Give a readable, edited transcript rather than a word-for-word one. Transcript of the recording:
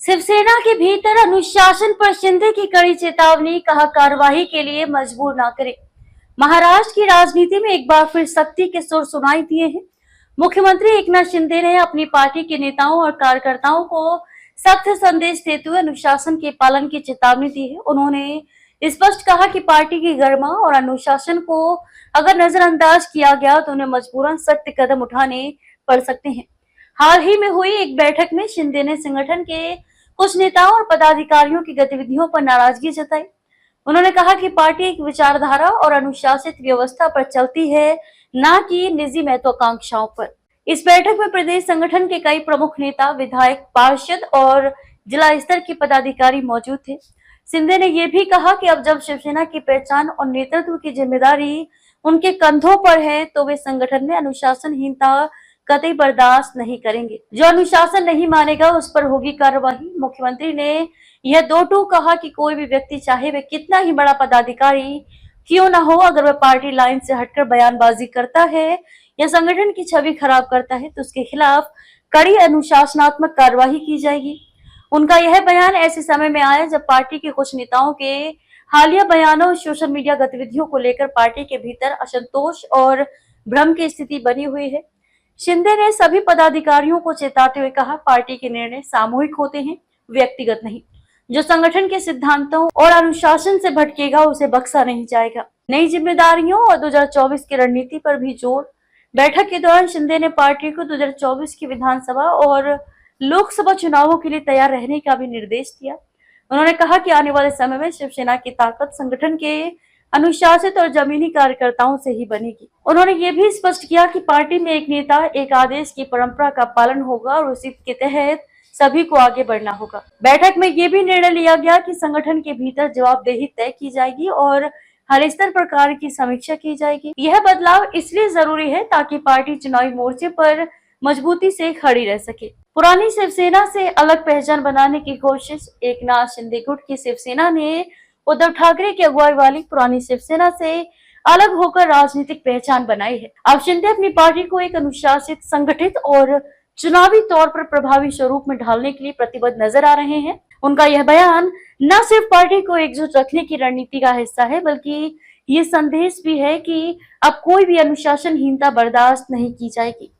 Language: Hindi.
शिवसेना के भीतर अनुशासन पर शिंदे की कड़ी चेतावनी, कहा कार्रवाई के लिए मजबूर न करें। महाराष्ट्र की राजनीति में एक बार फिर सख्ती के सुर सुनाई दिए हैं। मुख्यमंत्री एकनाथ शिंदे ने अपनी पार्टी के नेताओं और कार्यकर्ताओं को सख्त संदेश देते हुए अनुशासन के पालन की चेतावनी दी है। उन्होंने स्पष्ट कहा कि पार्टी की गरिमा और अनुशासन को अगर नजरअंदाज किया गया तो उन्हें मजबूरन सख्त कदम उठाने पड़ सकते हैं। हाल ही में हुई एक बैठक में शिंदे ने संगठन के कुछ नेताओं और पदाधिकारियों की गतिविधियों पर नाराजगी जताई। उन्होंने कहा कि पार्टी एक विचारधारा और अनुशासित व्यवस्था पर चलती है, न कि निजी महत्वाकांक्षाओं पर। इस बैठक में प्रदेश संगठन के कई प्रमुख नेता, विधायक, पार्षद और जिला स्तर के पदाधिकारी मौजूद थे। शिंदे ने यह भी कहा कि अब जब शिवसेना की पहचान और नेतृत्व की जिम्मेदारी उनके कंधों पर है, तो वे संगठन में अनुशासनहीनता कतई बर्दाश्त नहीं करेंगे। जो अनुशासन नहीं मानेगा उस पर होगी कार्रवाई। मुख्यमंत्री ने यह दो टूक कहा कि कोई भी व्यक्ति, चाहे वह कितना ही बड़ा पदाधिकारी क्यों न हो, अगर वह पार्टी लाइन से हटकर बयानबाजी करता है या संगठन की छवि खराब करता है तो उसके खिलाफ कड़ी अनुशासनात्मक कार्रवाई की जाएगी। उनका यह बयान ऐसे समय में आया जब पार्टी के कुछ नेताओं के हालिया बयानों और सोशल मीडिया गतिविधियों को लेकर पार्टी के भीतर असंतोष और भ्रम की स्थिति बनी हुई है। शिंदे ने सभी पदाधिकारियों को चेताते हुए कहा, पार्टी के निर्णय सामूहिक होते हैं, व्यक्तिगत नहीं। जो संगठन के सिद्धांतों और अनुशासन से भटकेगा उसे बख्शा नहीं जाएगा। नई जिम्मेदारियों और 2024 की रणनीति पर भी जोर। बैठक के दौरान शिंदे ने पार्टी को 2024 की विधानसभा और लोकसभा चुनावों के लिए तैयार रहने का भी निर्देश दिया। उन्होंने कहा कि आने वाले समय में शिवसेना की ताकत संगठन के अनुशासित और जमीनी कार्यकर्ताओं से ही बनेगी। उन्होंने ये भी स्पष्ट किया कि पार्टी में एक नेता, एक आदेश की परंपरा का पालन होगा और उसी के तहत सभी को आगे बढ़ना होगा। बैठक में ये भी निर्णय लिया गया कि संगठन के भीतर जवाबदेही तय की जाएगी और हर स्तर पर कार्य की समीक्षा की जाएगी। यह बदलाव इसलिए जरूरी है ताकि पार्टी चुनावी मोर्चे पर मजबूती से खड़ी रह सके। पुरानी शिवसेना से अलग पहचान बनाने की कोशिश। एकनाथ शिंदे गुट की शिवसेना ने उद्धव ठाकरे की अगुवाई वाली पुरानी शिवसेना से अलग होकर राजनीतिक पहचान बनाई है। अब शिंदे अपनी पार्टी को एक अनुशासित, संगठित और चुनावी तौर पर प्रभावी स्वरूप में ढालने के लिए प्रतिबद्ध नजर आ रहे हैं। उनका यह बयान न सिर्फ पार्टी को एकजुट रखने की रणनीति का हिस्सा है, बल्कि ये संदेश भी है कि अब कोई भी अनुशासनहीनता बर्दाश्त नहीं की जाएगी।